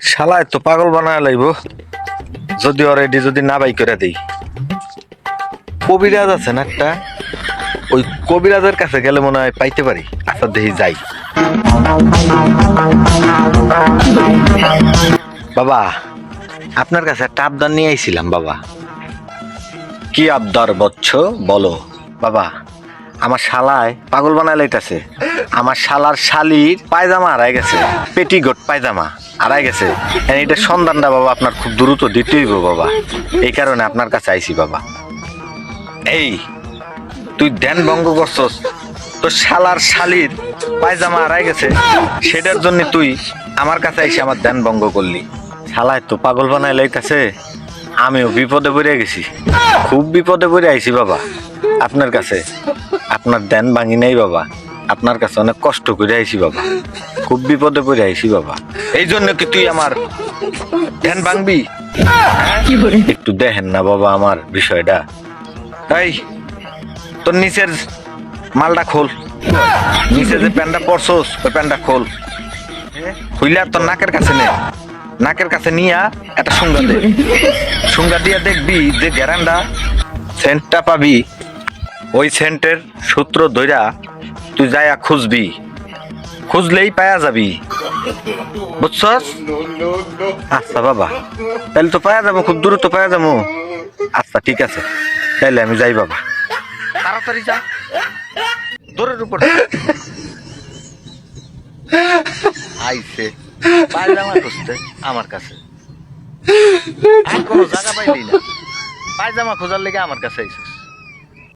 শালায় তো পাগল বানায় লাইব যদি অলরেডি যদি না বাই করে দেই। কবিরাজ আছে না একটা, ওই কবিরাজের কাছে গেলে মনে হয় পাইতে পারি। আচ্ছা দেখি যাই। বাবা আপনার কাছে একটা আবদার নিয়ে আইছিলাম বাবা। কি আবদার বচ্চ বলো বাবা। আমার শালায় পাগল বানায় লাইতাছে। আমার শালার শালির পায়জামা হারাই গেছে, পেটিকোট পায়জামা হারাই গেছে। এটা সন্ধানটা বাবা আপনার খুব দ্রুত দিতে হইব বাবা। এই কারণে আপনার কাছে আইছি বাবা। এই তুই ধ্যান ভঙ্গ করছস, তোর শালার শালির পায়জামা হারাই গেছে, সেটার জন্য তুই আমার কাছে আইসি আমার ধ্যান ভঙ্গ করলি। শালায় তো পাগল বানায় লাইতাছে। আমিও বিপদে পড়ে গেছি, খুব বিপদে পড়ে আইছি বাবা আপনার কাছে। আপনার ধ্যান ভাঙি নাই বাবা, আপনার কাছে অনেক কষ্ট করে আইছি বাবা, খুব বিপদে পড়ে আইছি বাবা। এই জন্য কি তুই আমার ধ্যান ভাঙবি? একটু দেখেন না বাবা আমার বিষয়টা। এই তোর নিচের মালটা খোল, নিচে যে প্যান্টটা পরছস ওই প্যান্টটা খোল, খুইলা তোর নাকের কাছে নে। নাকের কাছে নিয়া একটা সুঙ্গা দে, সুঙ্গা দিয়া দেখবি যে গ্যারান্ডা সেন্টটা পাবি, ওই সেন্টের সূত্র ধইরা তুই যায়া খুঁজবি, খুঁজলেই পায়া যাবি, বুঝছস? আচ্ছা বাবা তাহলে তো পায়া যাবো, খুব দ্রুত পায়া যাবো। আচ্ছা ঠিক আছে তাহলে আমি যাই বাবা, তাড়াতাড়ি যা, দৌড়ের উপর আইছে পায়জামা খুঁজতে আমার কাছে। আর কোনো জায়গা পাইলি না, পায়জামা খোঁজার লেগে আমার কাছে আইছিস।